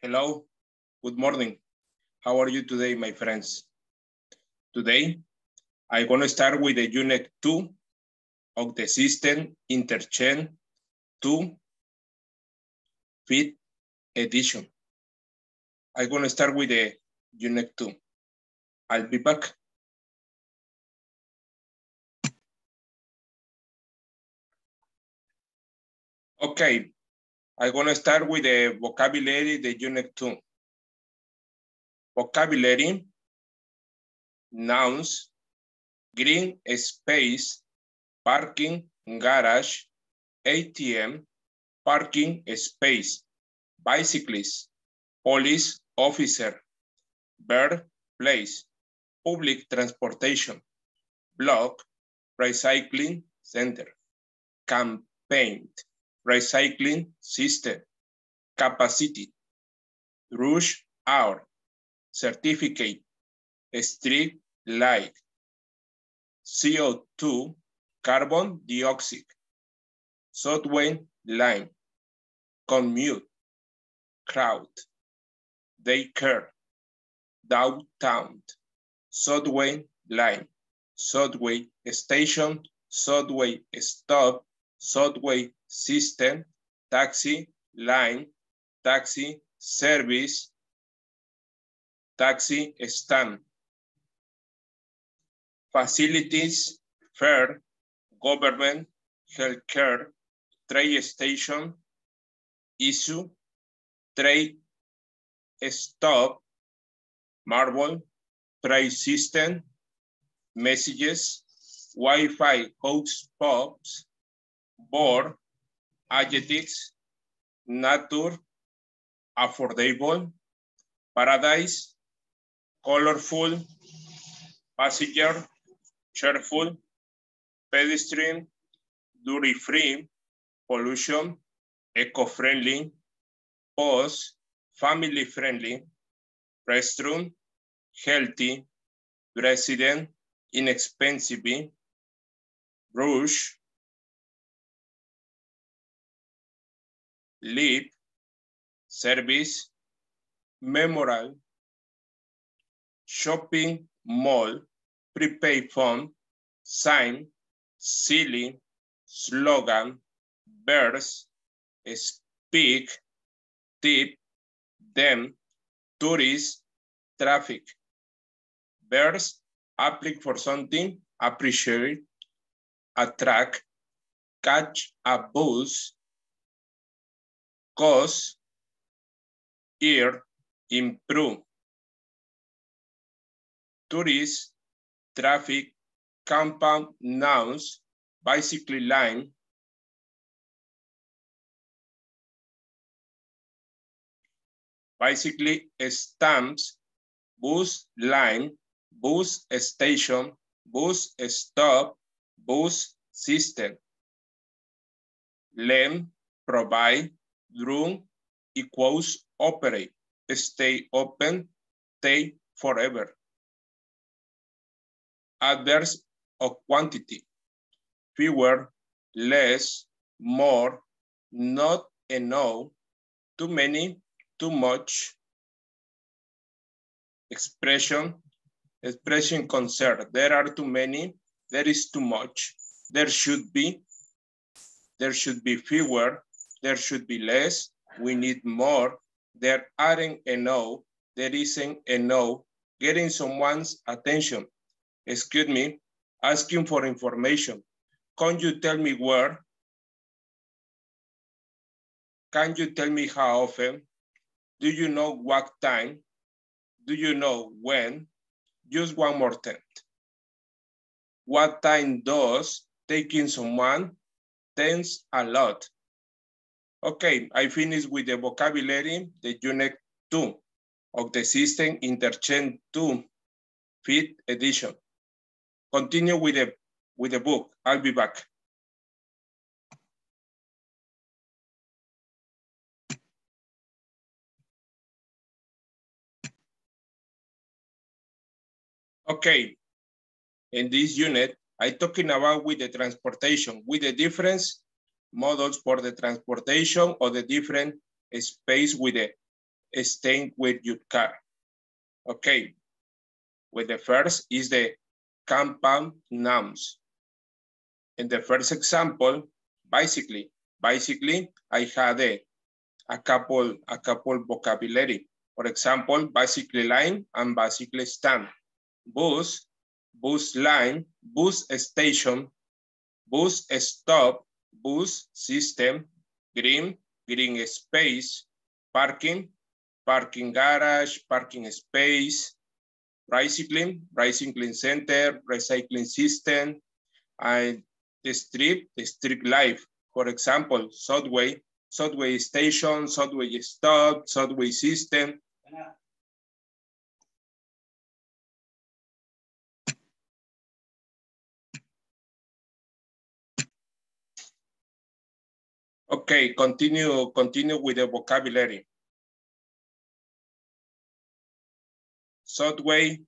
Hello, good morning. How are you today, my friends? Today, I'm going to start with the Unit 2 of the system Interchange 2 5th edition. I'm going to start with the Unit 2. I'll be back. Okay, I'm going to start with the vocabulary, the Unit 2. Vocabulary, nouns, green space, parking, garage, ATM, parking space, bicyclist, police officer, bird, place, public transportation, block, recycling center, campaign, recycling system, capacity, rush hour, certificate, street light, CO2, carbon dioxide, subway line, commute, crowd, daycare, downtown, subway line, subway station, subway stop, subway system, taxi line, taxi service, taxi stand, facilities, fair, government, healthcare, train station, issue, train stop, marble, train system, messages, Wi-Fi hotspots, board, adjectives, nature, affordable, paradise, colorful, passenger, cheerful, pedestrian, duty-free, pollution, eco-friendly, post, family-friendly, restroom, healthy, resident, inexpensive, rush, leap, service, memorial, shopping mall, prepaid phone, sign, silly, slogan, verse, speak, tip, them, tourist, traffic. Verse, apply for something, appreciate, attract, catch a bus, cause, ear, improve. Tourist, traffic, compound, nouns, bicycle line, bicycle stamps, bus line, bus station, bus stop, bus system. Lend, provide, room equals operate, stay open, stay forever. Adverbs of quantity, fewer, less, more, not enough, too many, too much. Expression concern, there are too many, there is too much, there should be fewer, there should be less, we need more, there aren't enough, there isn't enough, getting someone's attention. Excuse me, asking for information. Can you tell me where? Can you tell me how often? Do you know what time? Do you know when? Just one more time. What time does taking someone? Thanks a lot. Okay, I finished with the vocabulary, the Unit 2 of the system Interchange 2 5th edition. Continue with the book. I'll be back. Okay, in this unit, I'm talking about with the transportation, with the different models for the transportation or the different space with the staying with your car. Okay, with the first is the compound nouns. In the first example, basically, I had a couple vocabulary. For example, basically line and basically stand. Bus, bus line, bus station, bus stop, bus system, green, green space, parking, parking garage, parking space, recycling center, recycling system, and the street life. For example, subway station, subway stop, subway system. Okay, continue with the vocabulary. Subway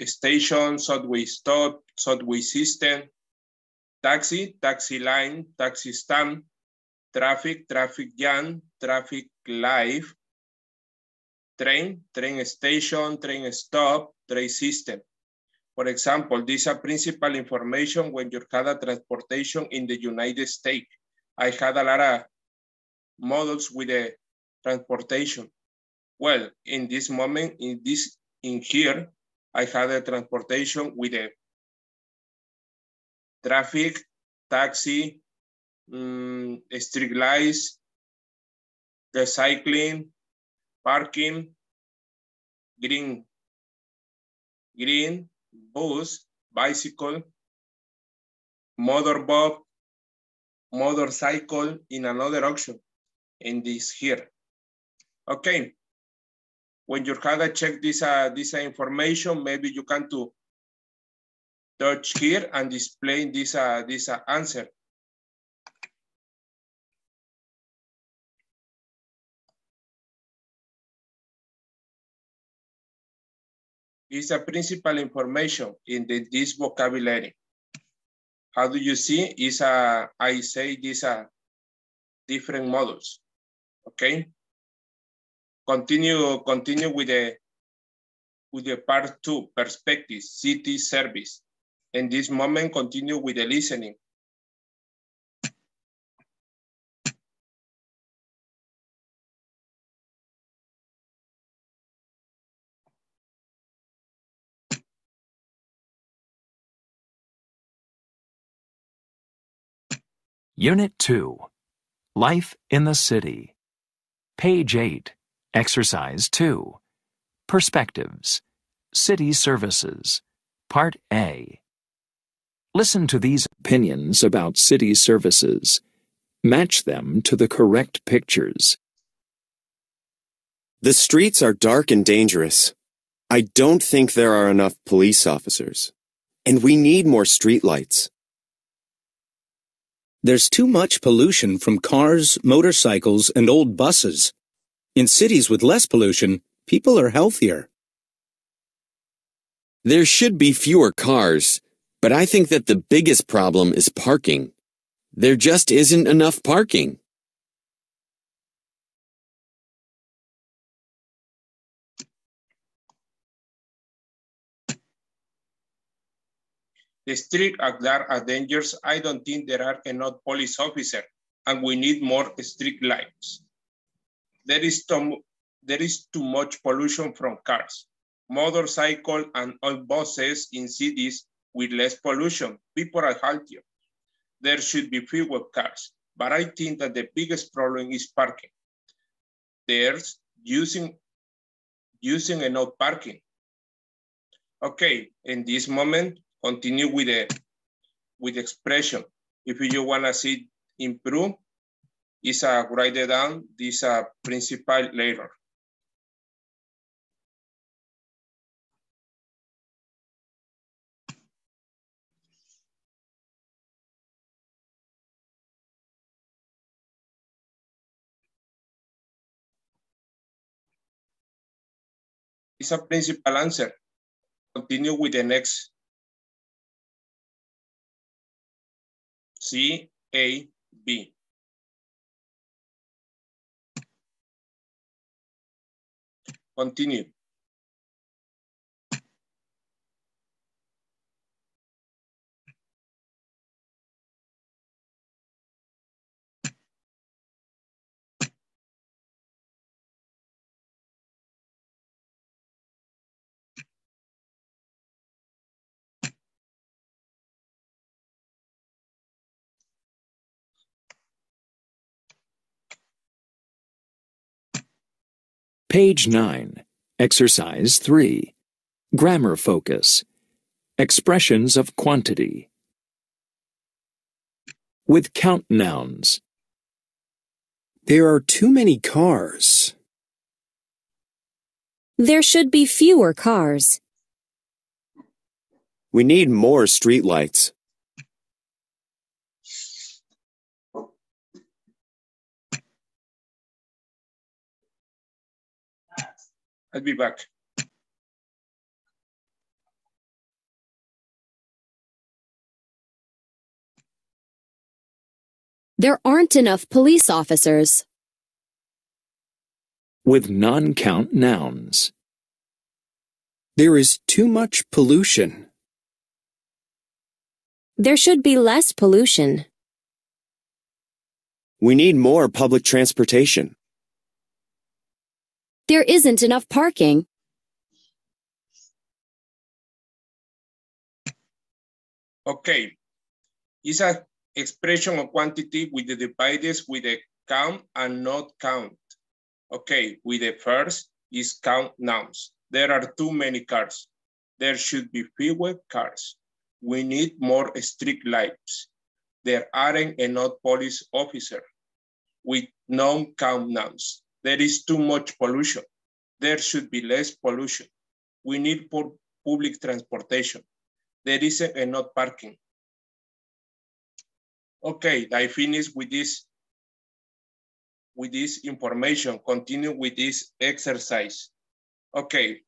station, subway stop, subway system, taxi line, taxi stand, traffic jam, traffic light, train station, train stop, train system. For example, these are principal information when you had a transportation in the United States. I had a lot of models with the transportation. Well, in this moment, in here, I had a transportation with a traffic, taxi, street lights, recycling, parking, green, bus, bicycle, motorcycle in another option in this here. Okay. When you have to check this information, maybe you can to touch here and display this answer. It's a principal information in this vocabulary. How do you see? I say these are different models. Okay. Continue with the part 2, perspective, city service. In this moment, continue with the listening. Unit 2, Life in the City. Page 8, Exercise 2, Perspectives, City Services, Part A. Listen to these opinions about city services. Match them to the correct pictures. The streets are dark and dangerous. I don't think there are enough police officers. And we need more streetlights. There's too much pollution from cars, motorcycles, and old buses. In cities with less pollution, people are healthier. There should be fewer cars, but I think that the biggest problem is parking. There just isn't enough parking. The streets are dangerous. I don't think there are enough police officers, and we need more street lights. There is too much pollution from cars, motorcycle, and all buses in cities with less pollution. People are healthier. There should be fewer cars, but I think that the biggest problem is parking. There's using enough parking. Okay, in this moment, continue with the expression. If you wanna see improve, is write it down. This principal later. It's a principal answer. Continue with the next. C, A, B. Continue. Page 9, Exercise 3. Grammar focus. Expressions of quantity. With count nouns. There are too many cars. There should be fewer cars. We need more streetlights. I'll be back. There aren't enough police officers. With non-count nouns. There is too much pollution. There should be less pollution. We need more public transportation. There isn't enough parking. Okay. It's an expression of quantity with the dividers with a count and not count. Okay, with the first is count nouns. There are too many cars. There should be fewer cars. We need more street lights. There aren't enough police officers. With non-count nouns, there is too much pollution. There should be less pollution. We need public transportation. There isn't enough parking. Okay, I finished with this information. Continue with this exercise. Okay.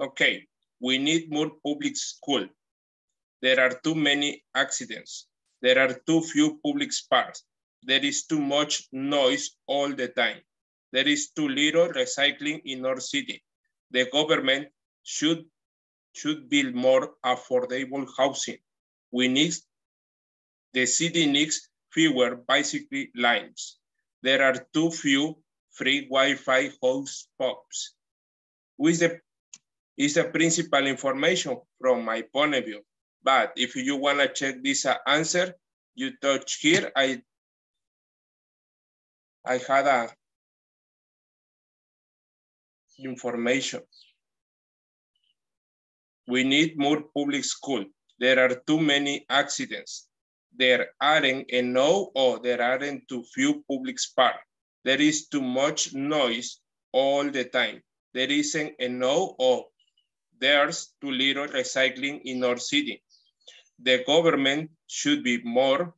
Okay, we need more public school. There are too many accidents. There are too few public parks. There is too much noise all the time. There is too little recycling in our city. The government should build more affordable housing. The city needs fewer bicycle lines. There are too few free Wi-Fi hotspots. Who is the It's the principal information from my point of view. But if you want to check this answer, you touch here. I had a information. We need more public school. There are too many accidents. There aren't enough or there aren't too few public parks. There is too much noise all the time. There isn't enough or there's too little recycling in our city. The government should be more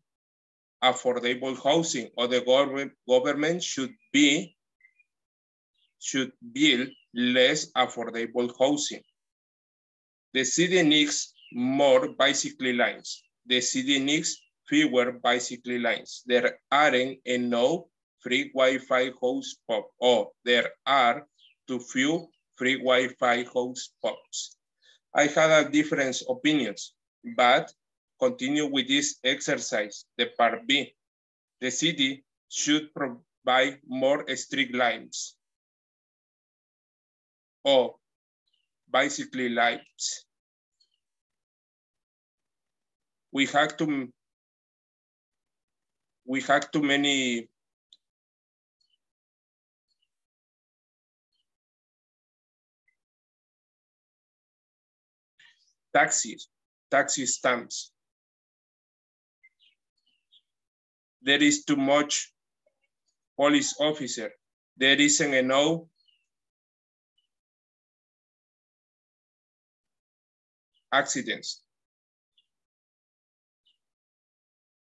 affordable housing, or the government should build less affordable housing. The city needs more bicycle lanes. The city needs fewer bicycle lanes. There aren't enough free Wi-Fi hotspots, or there are too few free Wi-Fi hotspots. I had a different opinions, but continue with this exercise, the part B. The city should provide more street lights or bicycle lights. We have too many taxi stamps. There is too much police officer. There isn't enough accidents.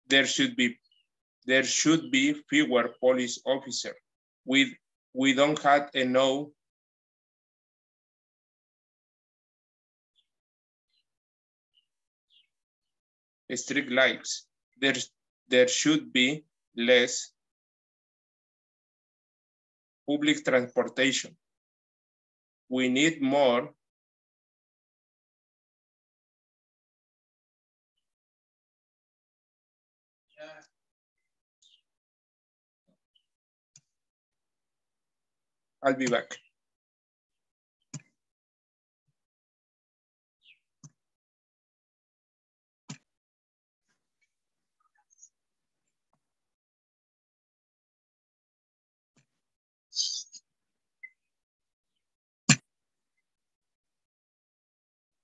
There should be fewer police officers. We don't have enough street lights. There should be less public transportation. We need more I'll be back.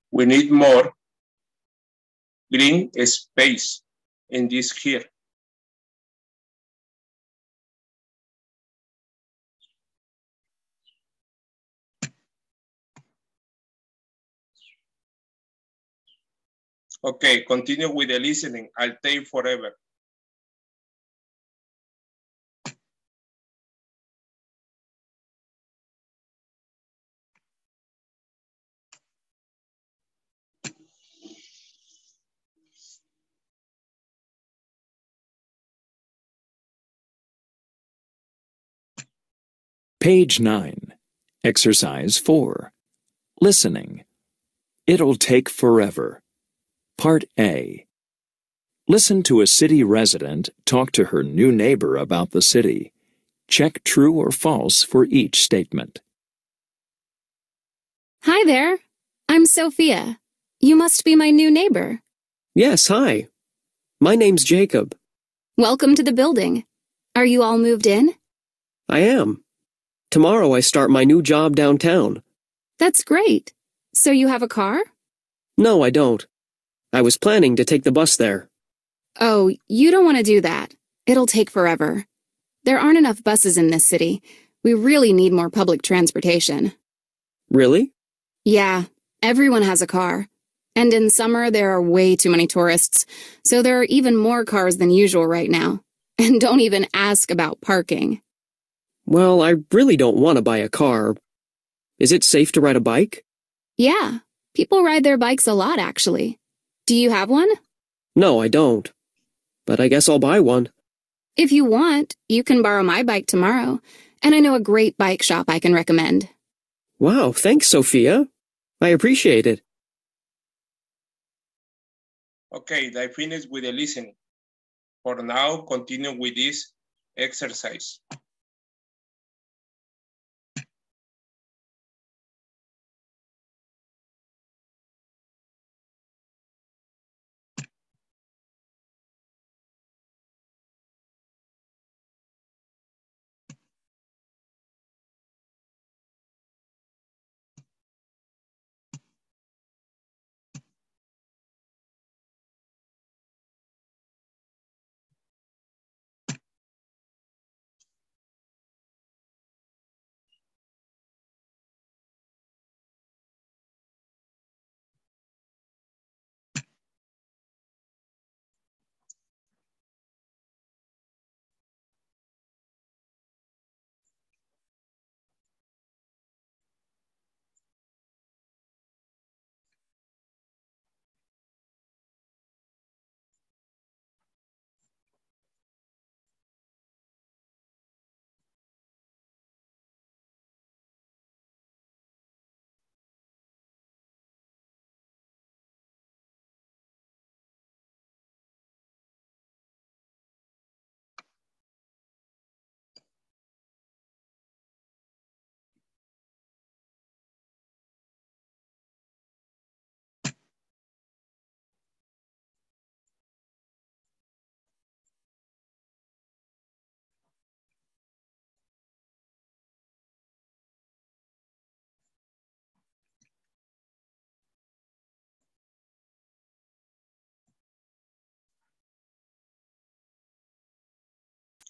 We need more green space in this here. Okay, continue with the listening. I'll take forever. Page 9. Exercise 4. Listening. It'll take forever. Part A. Listen to a city resident talk to her new neighbor about the city. Check true or false for each statement. Hi there. I'm Sophia. You must be my new neighbor. Yes, hi. My name's Jacob. Welcome to the building. Are you all moved in? I am. Tomorrow I start my new job downtown. That's great. So you have a car? No, I don't. I was planning to take the bus there. Oh, you don't want to do that. It'll take forever. There aren't enough buses in this city. We really need more public transportation. Really? Yeah, everyone has a car. And in summer, there are way too many tourists, so there are even more cars than usual right now. And don't even ask about parking. Well, I really don't want to buy a car. Is it safe to ride a bike? Yeah, people ride their bikes a lot, actually. Do you have one? No, I don't. But I guess I'll buy one. If you want, you can borrow my bike tomorrow, and I know a great bike shop I can recommend. Wow, thanks, Sophia. I appreciate it. Okay, I finished with the listening. For now, continue with this exercise.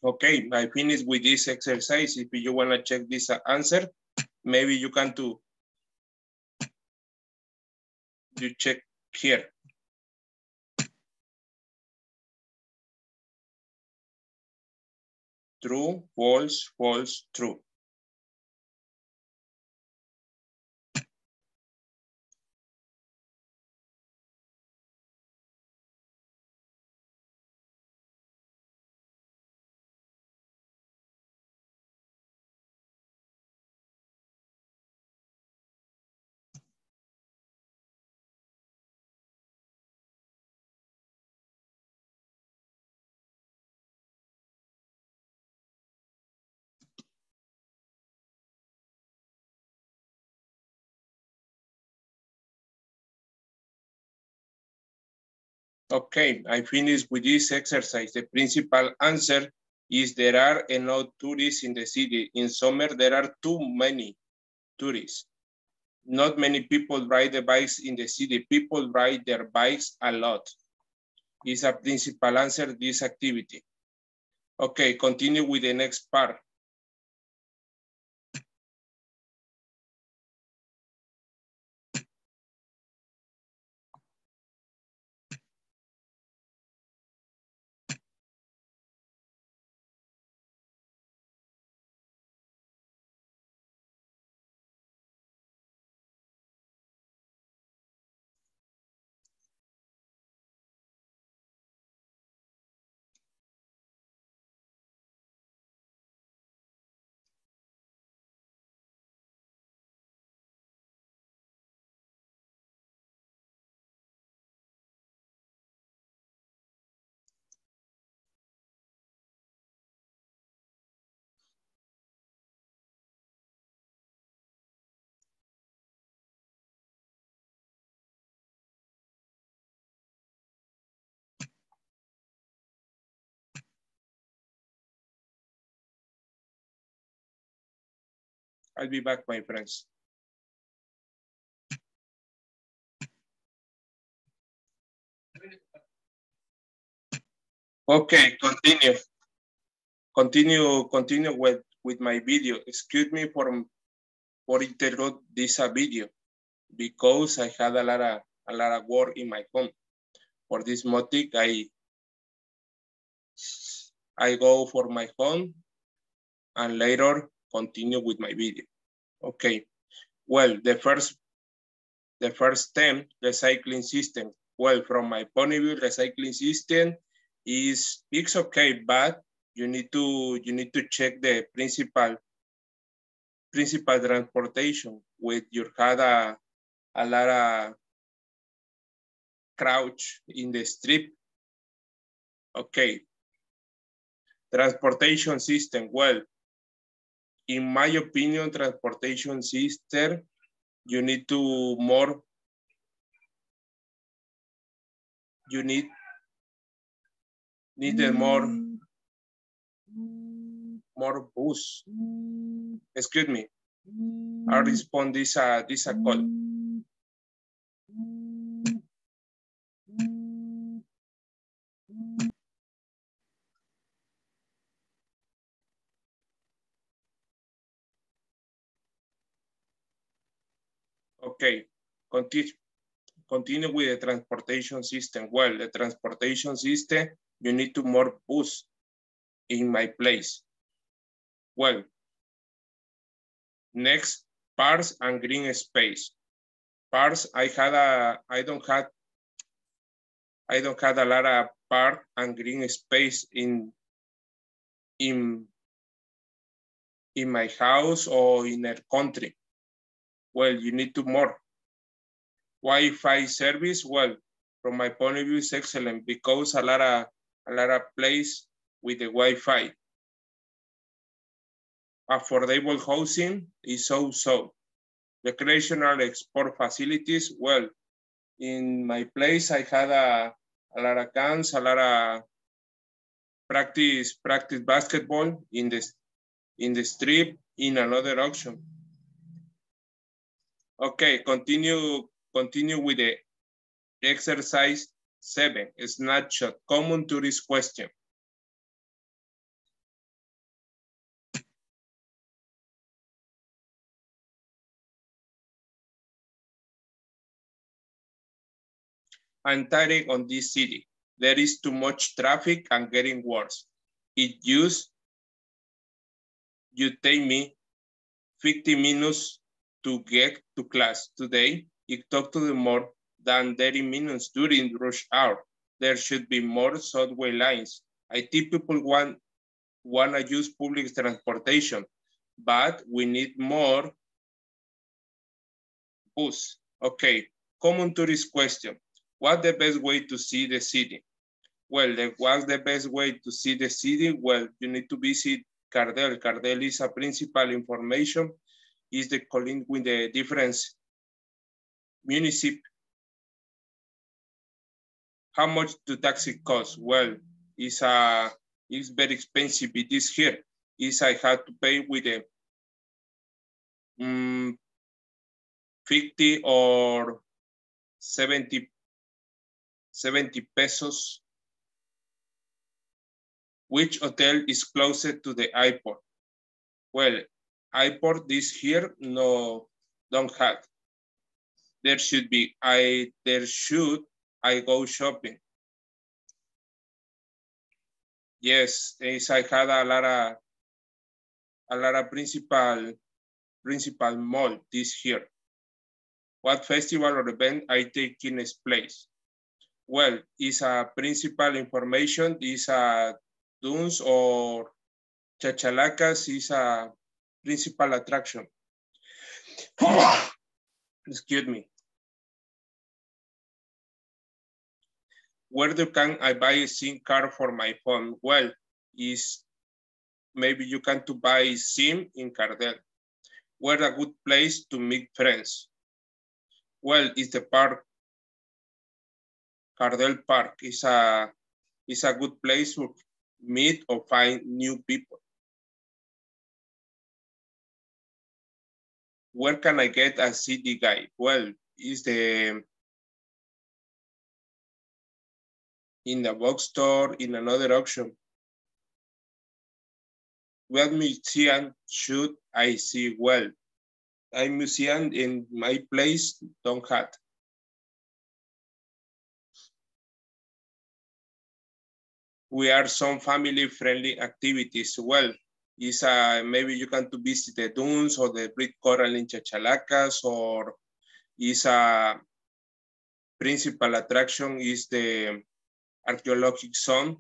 Okay, I finished with this exercise. If you want to check this answer, maybe you can do. You check here. True, false, false, true. Okay, I finished with this exercise. The principal answer is there are enough tourists in the city. In summer, there are too many tourists. Not many people ride the bikes in the city. People ride their bikes a lot. Is a principal answer this activity. Okay, continue with the next part. I'll be back, my friends. Okay, continue with my video. Excuse me for interrupt this video because I had a lot of work in my home. For this motive, I go for my home and later continue with my video. Okay. Well, the first term, recycling system. Well, from my point of view, recycling system it's okay, but you need to check the principal transportation with your had a lot of crouch in the strip. Okay. Transportation system. Well, in my opinion, transportation system, you need to more, you needed more bus. Excuse me. I respond this call. Okay, continue with the transportation system. Well, the transportation system, you need to more bus in my place. Well, next, parks and green space. Parks, I don't have a lot of park and green space in my house or in a country. Well, you need to more. Wi-Fi service, well, from my point of view, is excellent because a lot of place with the Wi-Fi. Affordable housing is so. Recreational sport facilities, well, in my place, I had a lot of guns, a lot of practice basketball in the strip in another option. Okay, continue with the exercise 7, snapshot, common tourist question. I'm tired on this city. There is too much traffic and getting worse. It used you take me 50 minutes to get to class. Today, it took to the more than 30 minutes during rush hour. There should be more subway lines. I think people want to use public transportation, but we need more bus. Okay, common tourist question. What's the best way to see the city? Well, what's the best way to see the city? Well, you need to visit Cardel. Cardel is a principal information, is the calling with the different municipal. How much do taxi cost? Well, it's very expensive. It is here. Is I had to pay with a 50 or 70 pesos. Which hotel is closer to the airport? Well, airport this here, no, don't have. There should be, I go shopping. Yes, I had a lot of principal mall this year. What festival or event I taking place? Well, is a principal information, is a dunes or chachalacas is a principal attraction. Excuse me. Where can I buy a SIM card for my phone? Well, is maybe you can to buy SIM in Cardel. Where a good place to meet friends? Well, it's the park. Cardel Park is a good place to meet or find new people. Where can I get a city guide? Well, is in the bookstore, in another auction. What museum should I see? Well, a museum in my place don't have. We are some family-friendly activities. Well, is maybe you can to visit the dunes or the brick coral in Chachalacas, or is a principal attraction is the archaeological zone,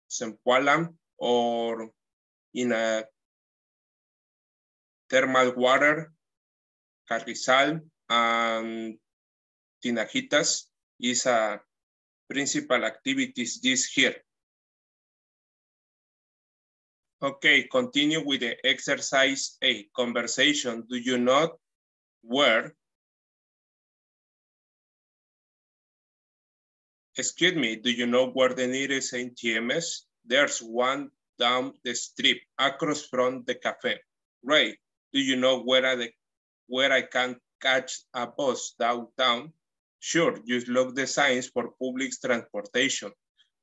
Zempoala, or in a thermal water, Carrizal and Tinajitas is a principal activities this year. Okay, continue with the exercise 8, conversation. Do you know where? Excuse me, do you know where the nearest ATM is? There's one down the street, across from the cafe. Right, do you know where I can catch a bus downtown? Sure, just look the signs for public transportation.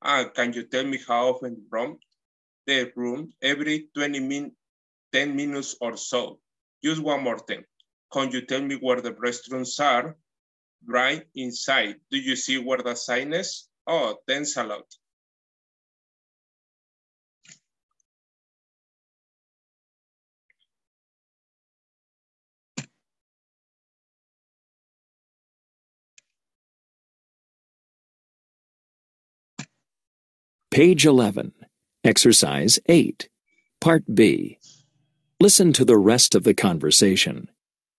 Can you tell me how often from? The room every 10 minutes or so. Just one more thing. Can you tell me where the restrooms are? Right inside. Do you see where the sign is? Oh, thanks a lot. Page 11, Exercise 8, Part B. Listen to the rest of the conversation.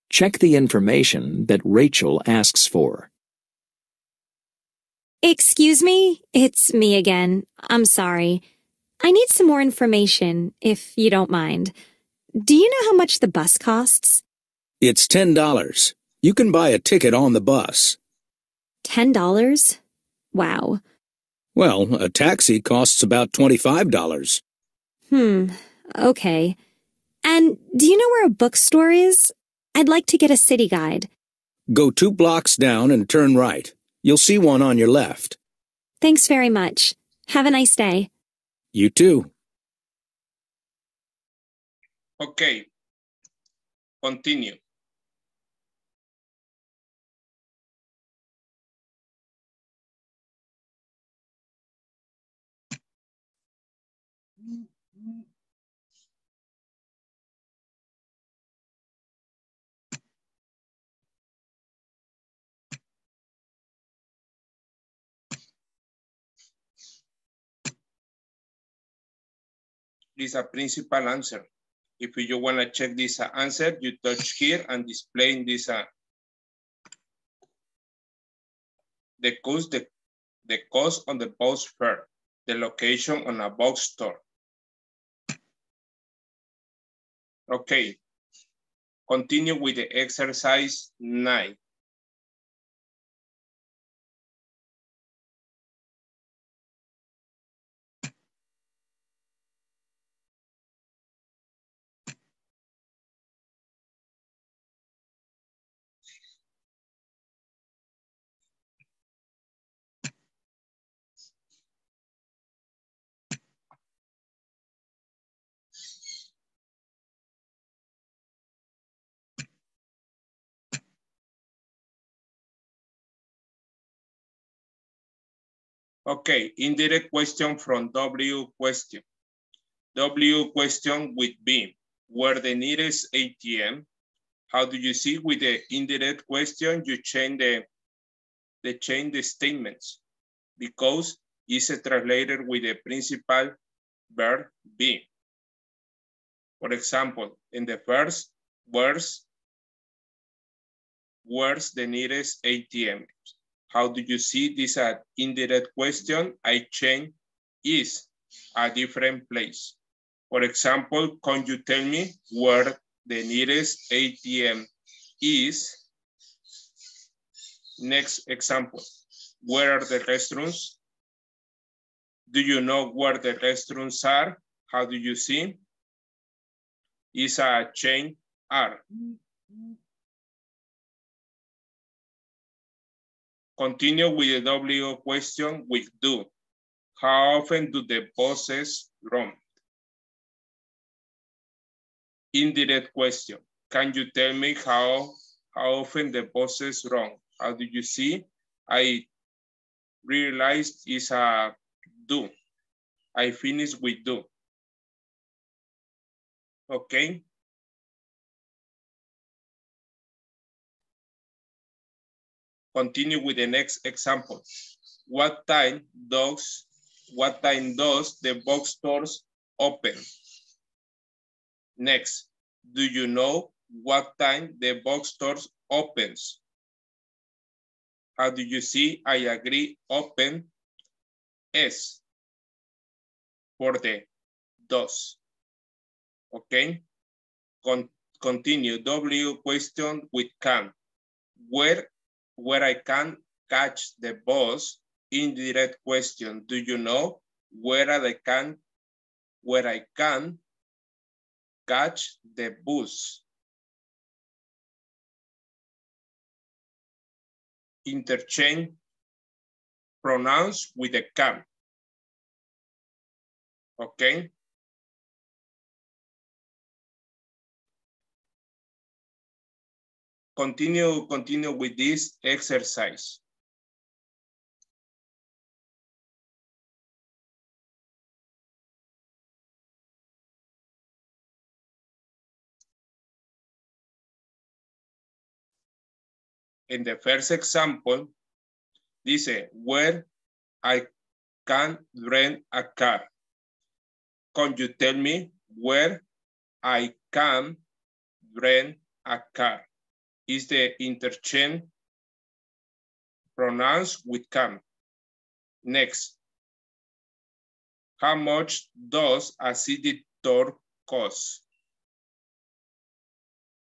Check the information that Rachel asks for. Excuse me, it's me again. I'm sorry. I need some more information, if you don't mind. Do you know how much the bus costs? It's $10. You can buy a ticket on the bus. $10? Wow. Well, a taxi costs about $25. Okay. And do you know where a bookstore is? I'd like to get a city guide. Go 2 blocks down and turn right. You'll see one on your left. Thanks very much. Have a nice day. You too. Okay, continue. This is a principal answer. If you want to check this answer, you touch here and display in this the cost on the bus fare, the location on a bookstore. Okay, continue with the exercise 9. Okay, indirect question from W question. W question with B, where the nearest ATM? How do you see with the indirect question? You change the statements because it's translated with the principal verb be. For example, in the first, where's the nearest ATM? How do you see this indirect question? I change is a different place. For example, can you tell me where the nearest ATM is? Next example, where are the restrooms? Do you know where the restrooms are? How do you see? Is a chain are. Continue with the W question with do. How often do the buses run? Indirect question. Can you tell me how often the buses run? How do you see? I realized it's a do. I finish with do. Okay. Continue with the next example. What time does the bookstores open? Next, do you know what time the bookstores opens? How do you see? I agree, open S for the does. Okay. Continue. W question with can. Where I can catch the bus. Indirect question. Do you know where I can catch the bus? Interchange pronouns with the can. Okay. Continue with this exercise. In the first example, dice, where I can rent a car. Can you tell me where I can rent a car? Is the interchange pronouns with can. Next, how much does a city tour cost?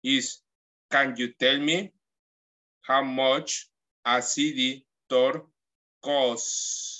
Is, can you tell me how much a city tour costs?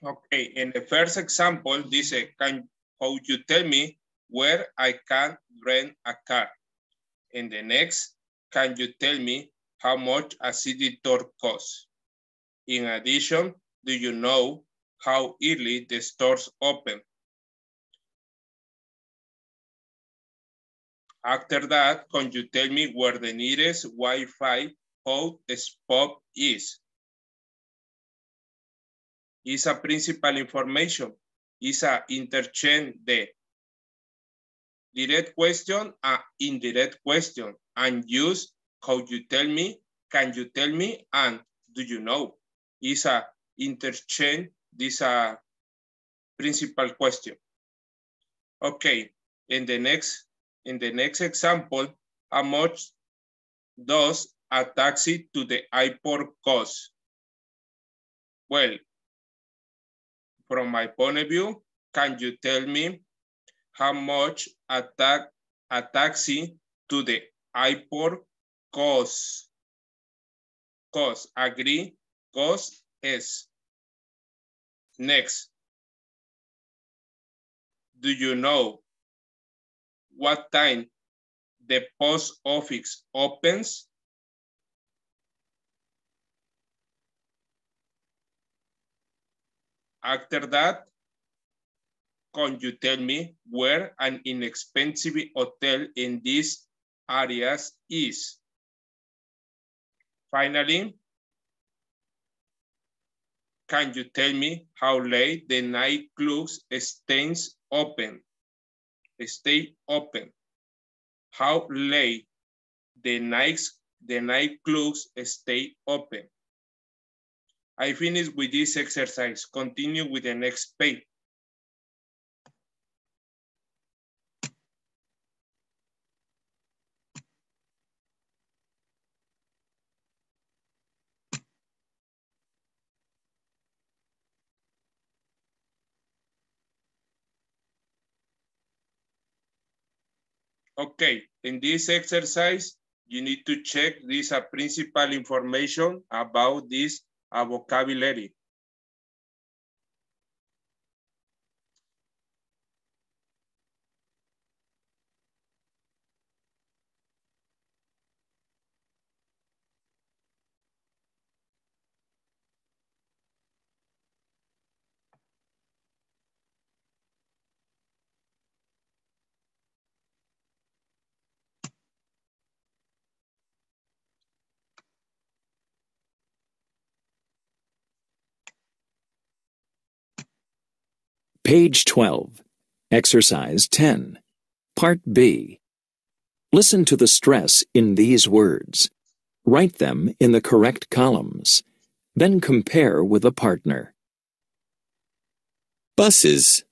Okay, in the first example, dice, how you tell me where I can rent a car? In the next, can you tell me how much a city tour costs? In addition, do you know how early the stores open? After that, can you tell me where the nearest Wi-Fi hotspot is? Is a principal information. Is a interchange de direct question and indirect question, and use how you tell me, can you tell me, and do you know? Is a interchange, this a principal question. Okay, in the next example, how much does a taxi to the airport cost? Well, from my point of view, can you tell me how much a taxi to the airport costs? Agree, cost is. Next, do you know what time the post office opens? After that, can you tell me where an inexpensive hotel in these areas is? Finally, can you tell me how late the nightclubs stays open? Stay open. How late the nightclubs stay open? I finished with this exercise. Continue with the next page. Okay, in this exercise, you need to check this principal information about this vocabulary. Page 12. Exercise 10. Part B. Listen to the stress in these words. Write them in the correct columns. Then compare with a partner. Buses.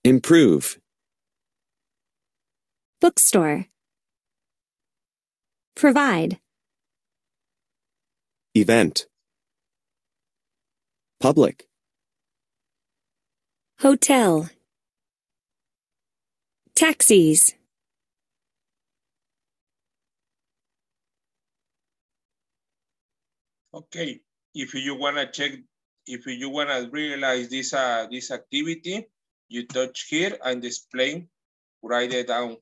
Improve. Bookstore. Provide. Event. Public. Hotel. Taxis. Okay, if you wanna check, if you wanna realize this activity, you touch here and explain, write it down.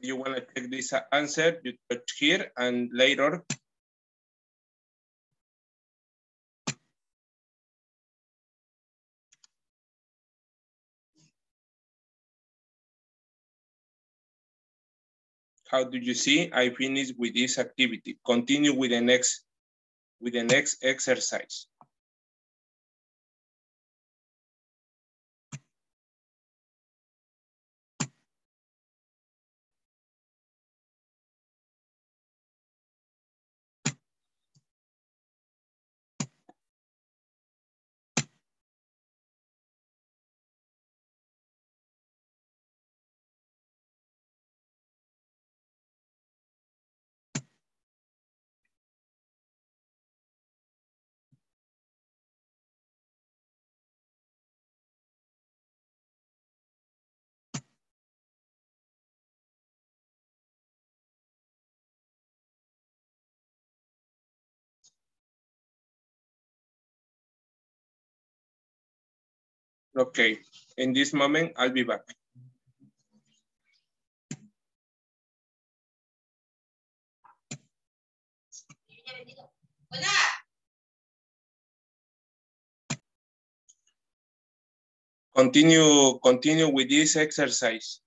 If you wanna check this answer, you touch here and later How do you see? I finished with this activity. Continue with the next exercise. Okay, in this moment, I'll be back. Continue with this exercise.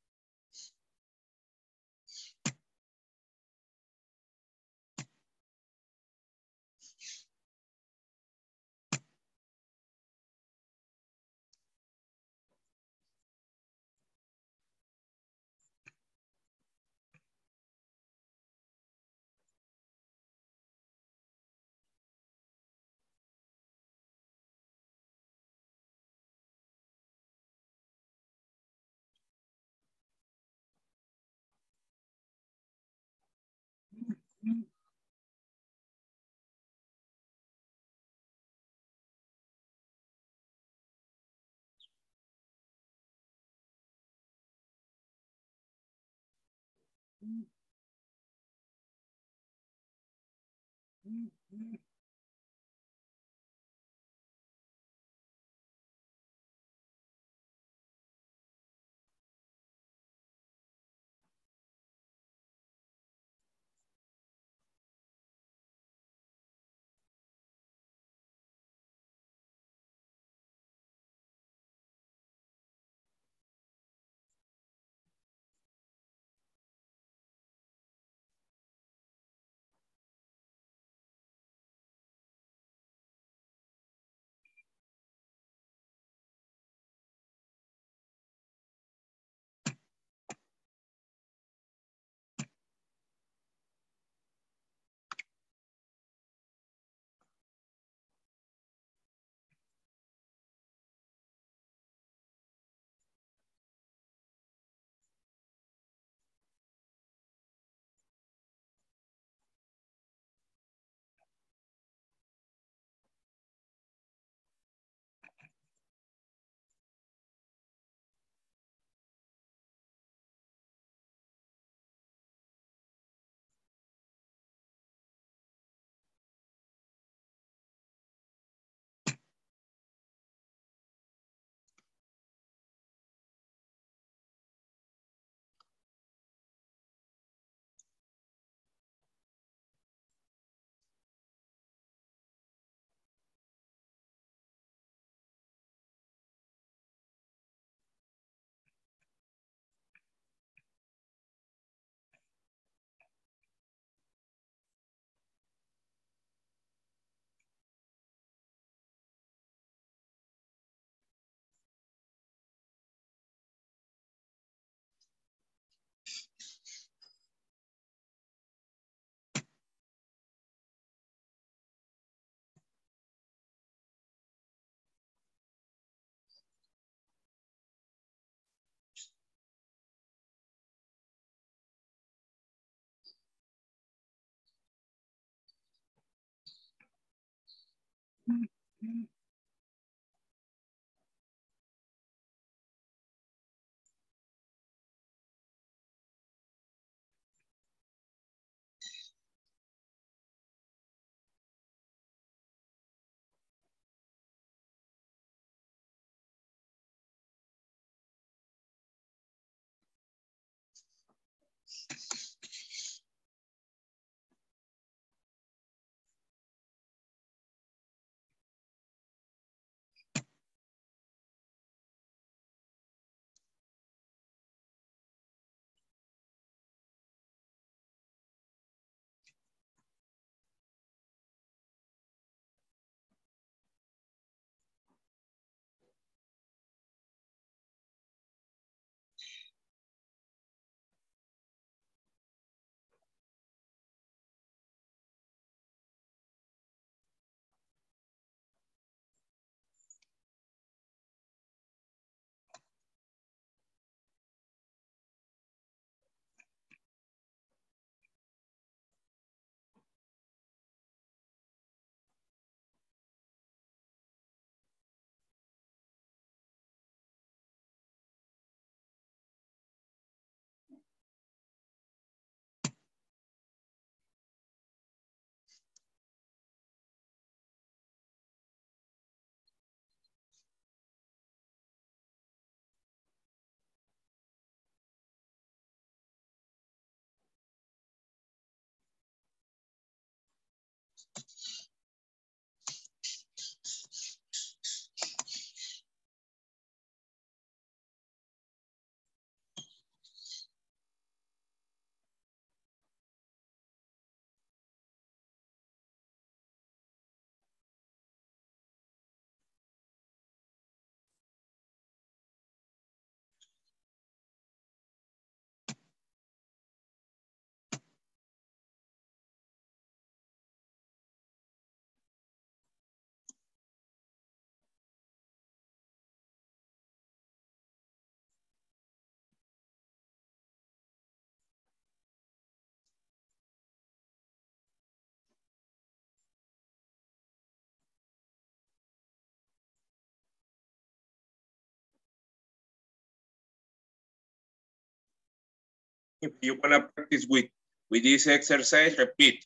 If you want to practice with this exercise, repeat.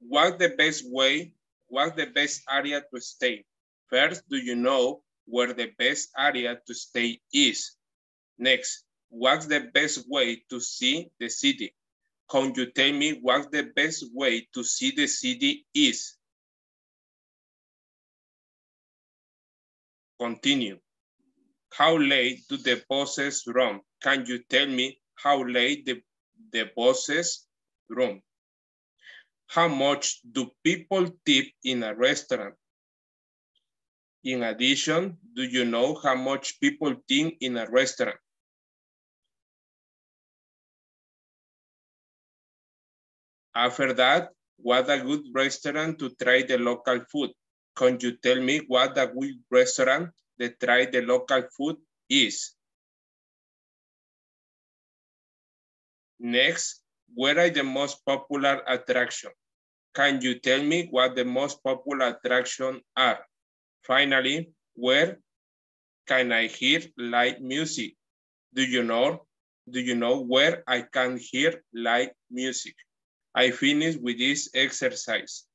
What's the best area to stay? First, do you know where the best area to stay is? Next, what's the best way to see the city? Can you tell me what's the best way to see the city is? Continue. How late do the buses run? Can you tell me how late the buses run? How much do people tip in a restaurant? In addition, do you know how much people tip in a restaurant? After that, what a good restaurant to try the local food. Can you tell me what a good restaurant that try the local food is? Next, where are the most popular attractions? Can you tell me what the most popular attractions are? Finally, where can I hear live music? Do you know where I can hear live music? I finish with this exercise.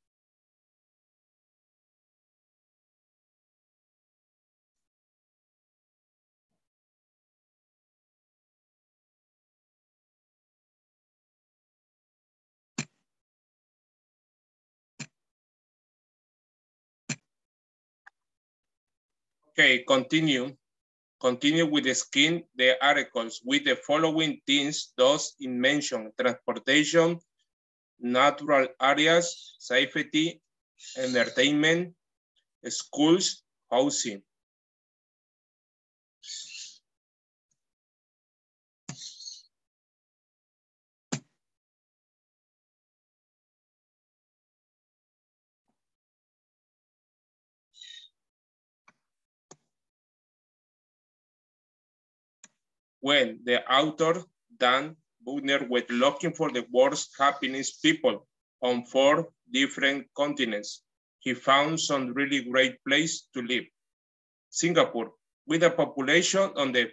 Okay, continue with the skin, the articles with the following things those in mention: transportation, natural areas, safety, entertainment, schools, housing. When the author Dan Buckner was looking for the world's happiest people on 4 different continents, he found some really great place to live. Singapore, with a population on the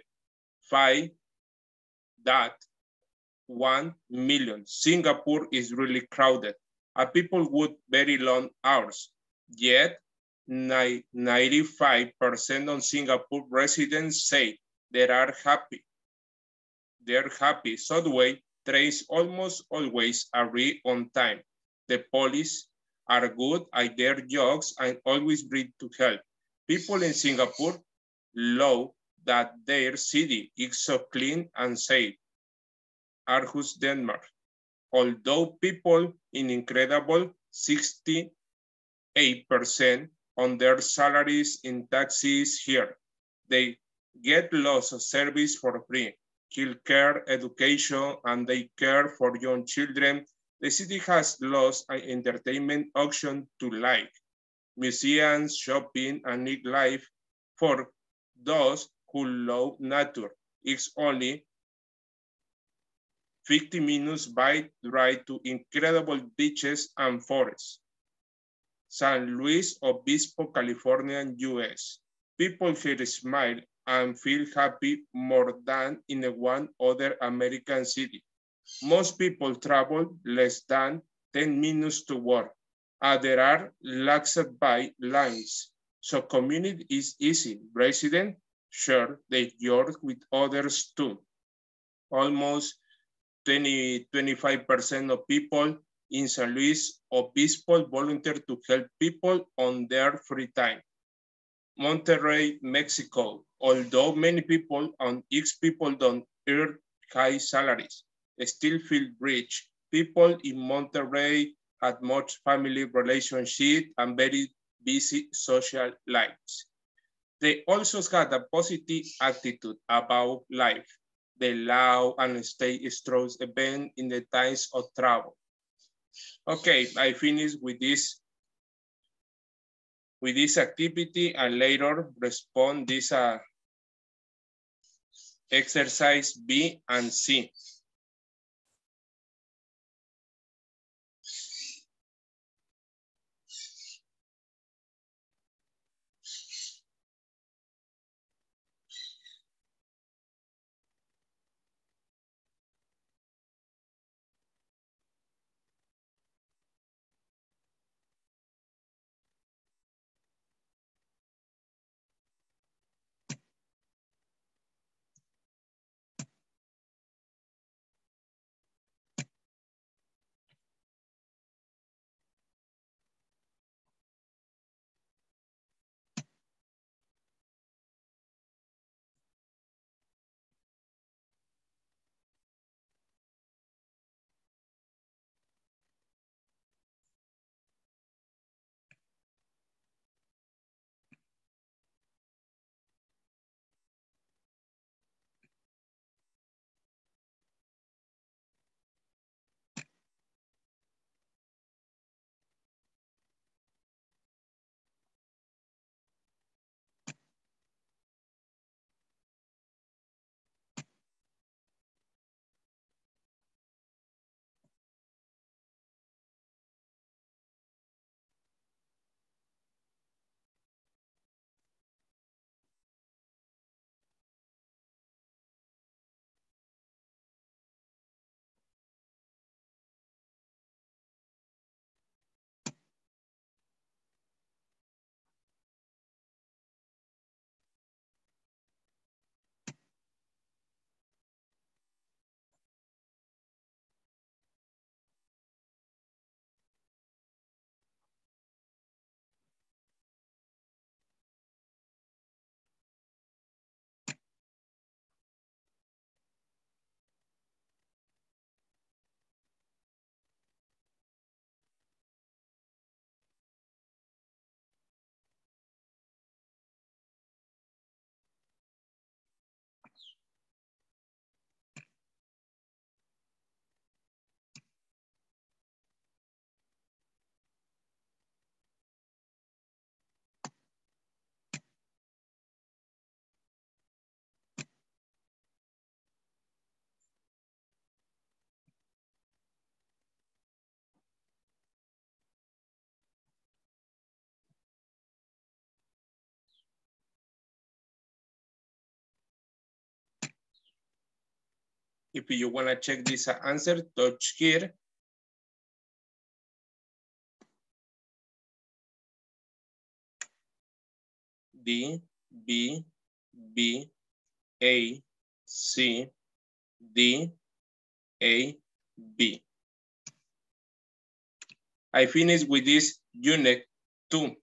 5.1 million. Singapore is really crowded, and people work very long hours. Yet, 95% of Singapore residents say they are happy. They're happy. Subway trains almost always arrive on time. The police are good at their jobs and always ready to help. People in Singapore love that their city is so clean and safe. Aarhus, Denmark. Although people in incredible 68% on their salaries in taxis here, they get lots of service for free. Healthcare, education, and they care for young children. The city has lots of entertainment options to like. Museums, shopping, and nightlife for those who love nature. It's only 50 minutes by drive to incredible beaches and forests. San Luis Obispo, California, US. People here smile and feel happy more than in one other American city. Most people travel less than 10 minutes to work. There are lax by lines, so community is easy. Residents share their work with others too. Almost 25% of people in San Luis Obispo volunteer to help people on their free time. Monterrey, Mexico. Although many people and each people don't earn high salaries, they still feel rich. People in Monterrey had much family relationship and very busy social lives. They also had a positive attitude about life. They love and stay strong event in the times of travel. Okay, I finished with this activity and later respond this exercise B and C. If you want to check this answer, touch here. D, B, B, A, C, D, A, B. I finished with this unit 2.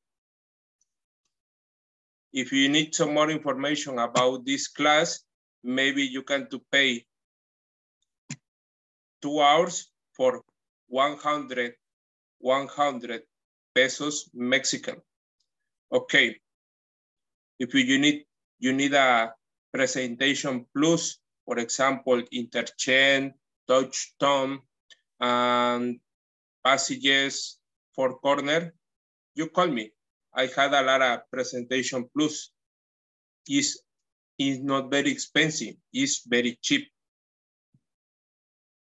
If you need some more information about this class, maybe you can pay 2 hours for 100 pesos Mexican. Okay. If you need a presentation plus, for example, Interchange, touch tone, and passages for corner, you call me. I had a lot of presentation plus. Is not very expensive. It's very cheap.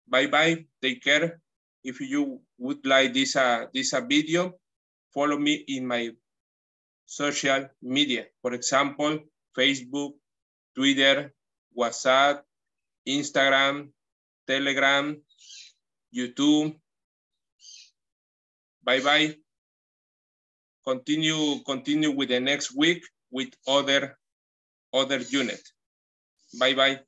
Bye-bye. Take care. If you would like this video, follow me in my social media. For example, Facebook, Twitter, WhatsApp, Instagram, Telegram, YouTube. Bye-bye. Continue with the next week with other unit. Bye-bye.